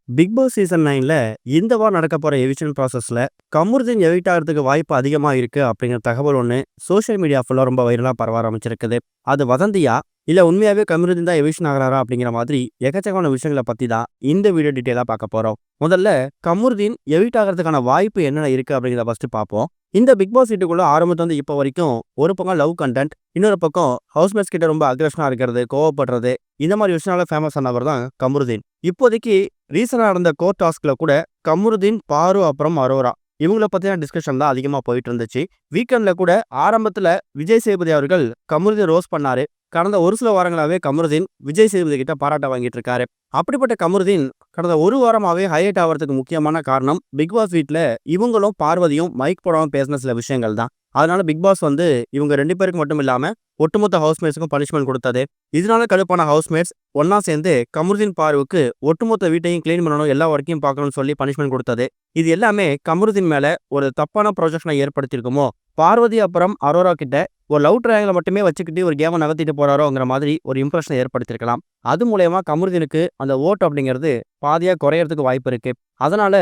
Big Boss season 9ல இந்த வாரம் நடக்க போற எவிக்ஷன் ப்ராசஸ்ல கமருதீன் எவிக்ட் ஆகிறதுக்கு வாய்ப்பு அதிகமா இருக்கு அப்படிங்கிற தகவல் ஒண்ணு சோஷியல் மீடியா ஃபுல்லா ரொம்ப வைரலா பரவ ஆரம்பிச்சிருக்குது. அது வதந்தியா இல்ல உண்மையாவே கமருதீன் தான் எவிக்ஷன் ஆகுறாரா அப்படிங்கிற மாதிரி எக்கச்சக்கமான விஷயங்களை பத்தி தான் இந்த வீடியோ டீட்டெயிலா பார்க்க போறோம். முதல்ல கமருதீன் எவிக்ட் ஆகிறதுக்கான வாய்ப்பு என்னென்ன இருக்கு அப்படிங்கிறத ஃபர்ஸ்ட் பார்ப்போம். இந்த பிக் பாஸ் வீட்டுக்குள்ள ஆரம்பத்துல வந்து இப்போ வரைக்கும் ஒரு பக்கம் லவ் கண்டென்ட், இன்னொரு பக்கம் ஹவுஸ்மேட்ஸ் கிட்ட ரொம்ப அக்ரஷனா இருக்கிறது, கோவப்படுறது, இந்த மாதிரி விஷயனால ஃபேமஸ் ஆனவர் தான் கமருதீன். இப்போதைக்கு ரீசெண்டா நடந்த கோர்ட் டாஸ்க்ல கூட கமருதீன், பாரு அப்புறம் அரோரா இவங்கள பத்தின டிஸ்கஷன் தான் அதிகமா போயிட்டு இருந்துச்சு. வீக்கெண்ட்ல கூட ஆரம்பத்துல விஜய் சேதுபதி அவர்கள் கமருதீன் ரோஸ் பண்ணாரு. கடந்த ஒரு சில வாரங்களாவே கமருதீன் விஜய் சேதுபதி கிட்ட பாராட்ட வாங்கிட்டு இருக்காரு. அப்படிப்பட்ட கமருதீன் கடந்த ஒரு வாரமாவே ஹைலைட் ஆகிறதுக்கு முக்கியமான காரணம் பிக் பாஸ் வீட்ல இவங்களும் பார்வதியும் மைக் போடாம பேசின சில விஷயங்கள் தான். அதனால பிக் பாஸ் வந்து இவங்க 2 பேருக்கு மட்டும் இல்லாம ஒட்டுமொத்த ஹவுஸ்மேட்ஸுக்கும் பனிஷ்மெண்ட் கொடுத்தது. இதனால கடுப்பான ஹவுஸ்மேட்ஸ் ஒன்னா சேர்ந்து கமருதீன் பாருவுக்கு ஒட்டுமொத்த வீட்டையும் கிளீன் பண்ணணும், எல்லா ஒர்க்கையும் பார்க்கணும்னு சொல்லி பனிஷ்மெண்ட் கொடுத்தது. இது எல்லாமே கமருதீன் மேல ஒரு தப்பான ப்ரொஜெக்ஷனை ஏற்படுத்தியிருக்குமோ, பார்வதி அப்புறம் அரோரா கிட்ட ஒரு லவ் ட்ரையாங்கிளை மட்டுமே வச்சுக்கிட்டு ஒரு கேமை நகர்த்திட்டு போறாரோங்கிற மாதிரி ஒரு இம்ப்ரெஷனை ஏற்படுத்தியிருக்கலாம். அது மூலயமா கமருதீனுக்கு அந்த ஓட் அப்படிங்கிறது பாதியா குறையறதுக்கு வாய்ப்பு இருக்கு. அதனால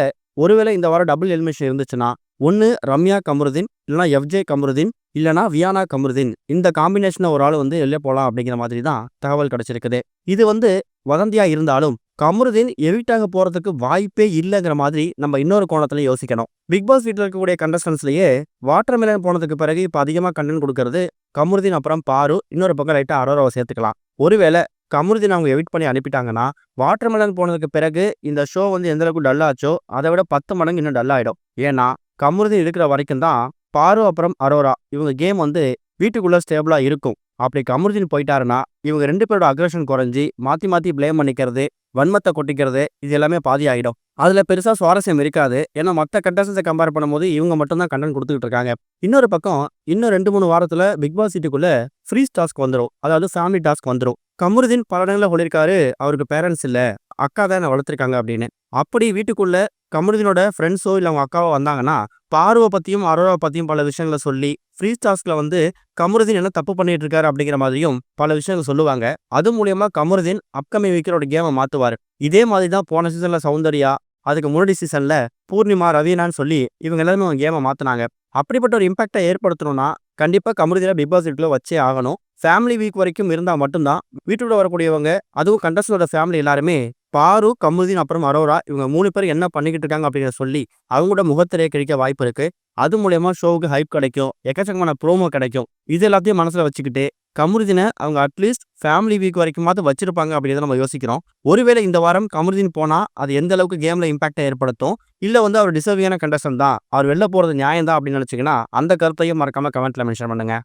ஒருவேளை இந்த வாரம் டபுள் எலிமினேஷன் இருந்துச்சுன்னா ஒன்னு ரம்யா கமருதீன், இல்லைனா எஃப்ஜே கமருதீன், இல்லைனா வியானா கமருதீன், இந்த காம்பினேஷன் ஒரு ஆள் வந்து வெளியே போகலாம் அப்படிங்கிற மாதிரி தான் தகவல் கிடைச்சிருக்குது. இது வந்து வதந்தியா இருந்தாலும் கமருதீன் எவிக்டாக போறதுக்கு வாய்ப்பே இல்லைங்கிற மாதிரி நம்ம இன்னொரு கோணத்துல யோசிக்கணும். பிக் பாஸ் வீட்டில் இருக்கக்கூடிய கண்டஸ்டன்ஸ்லயே வாட்டர் மெலன் போனதுக்கு பிறகு இப்போ அதிகமா கண்டென்ட் கொடுக்கறது கமருதீன் அப்புறம் பாரு, இன்னொரு பக்கம் லைட்டா அரோராவை சேர்த்துக்கலாம். ஒருவேளை கமருதீன் அவங்க எவிக்ட் பண்ணி அனுப்பிட்டாங்கன்னா வாட்டர் மெலன் போனதுக்கு பிறகு இந்த ஷோ வந்து எந்த அளவுக்கு டல் ஆச்சோ அதை விட 10 மடங்கு இன்னும் டல் ஆயிடும். ஏன்னா கமருதீன் இருக்கிற வரைக்கும் தான் பாரு அப்புறம் அரோரா இவங்க கேம் வந்து வீட்டுக்குள்ள ஸ்டேபிளா இருக்கும். அப்படி கமருதீன் போயிட்டாருன்னா இவங்க 2 பேரோட அக்ரஷன் குறைஞ்சி மாத்தி மாத்தி பிளேம் பண்ணிக்கிறது, வன்மத்தை கொட்டிக்கிறது, இது எல்லாமே பாதி ஆகிடும். அதுல பெருசா சுவாரஸ்யம் இருக்காது. ஏன்னா மற்ற கண்டஸ்டன்ஸை கம்பேர் பண்ணும்போது இவங்க மட்டும் தான் கண்டென்ட் கொடுத்துக்கிட்டு இருக்காங்க. இன்னொரு பக்கம் இன்னும் 2-3 வாரத்துல பிக் பாஸ் வீட்டுக்குள்ள ஃப்ரீஸ் டாஸ்க் வந்துடும், அதாவது ஃபேமிலி டாஸ்க் வந்துடும். கமருதீன் பல இடங்களில் சொல்லியிருக்காரு அவருக்கு பேரண்ட்ஸ் இல்ல, அக்கா தான் என்ன வளர்த்துருக்காங்க அப்படின்னு. அப்படி வீட்டுக்குள்ள கமருதீனோட ஃப்ரெண்ட்ஸோ இல்லை அவங்க அக்காவோ வந்தாங்கன்னா பார்வை பத்தியும் அரோரா பத்தியும் பல விஷயங்களை சொல்லி ஃப்ரீ டாஸ்க்ல வந்து கமருதீன் என்ன தப்பு பண்ணிட்டு இருக்காரு அப்படிங்கிற மாதிரியும் பல விஷயங்கள் சொல்லுவாங்க. அது மூலியமா கமருதீன் அப்கமிங் வீக்கரோட கேமை மாத்துவாரு. இதே மாதிரி தான் போன சீசன்ல சௌந்தர்யா, அதுக்கு முன்னாடி சீசன்ல பூர்ணிமா, ரவீனான்னு சொல்லி இவங்க எல்லாருமே அவங்க கேமை மாத்தினாங்க. அப்படிப்பட்ட ஒரு இம்பாக்டை ஏற்படுத்தணும்னா கண்டிப்பா கமருதீனை பிக் பாஸ் வீட்டுல வச்சே ஆகணும். ஃபேமிலி வீக் வரைக்கும் இருந்தா மட்டும்தான் வீட்டுக்குள்ள வரக்கூடியவங்க, அதுவும் கண்டஸ்டன்டோட ஃபேமிலி எல்லாருமே பாரு, கமருதீன் அப்புறம் அரோரா இவங்க 3 பேர் என்ன பண்ணிக்கிட்டு இருக்காங்க அப்படிங்கிறத சொல்லி அவங்களோட முகத்திரையை கிடைக்க வாய்ப்பு இருக்கு. அது மூலயமா ஷோவுக்கு ஹைப் கிடைக்கும், எக்கச்சக்கமான ப்ரோமோ கிடைக்கும். இது எல்லாத்தையும் மனசுல வச்சுக்கிட்டு கமருதீனை அவங்க அட்லீஸ்ட் ஃபேமிலி வீக் வரைக்குமாவது வச்சிருப்பாங்க அப்படிங்கிறத நம்ம யோசிக்கிறோம். ஒருவேளை இந்த வாரம் கமருதீன் போனா அது எந்த அளவுக்கு கேம்ல இம்பாக்டை ஏற்படுத்தும், இல்ல வந்து அவர் டிசர்வியான கண்டஸ்டன் தான், அவர் வெளில போறது நியாயம் தான் அப்படின்னு நினைச்சீங்கன்னா அந்த கருத்தையும் மறக்காம கமெண்ட்ல மென்ஷன் பண்ணுங்க.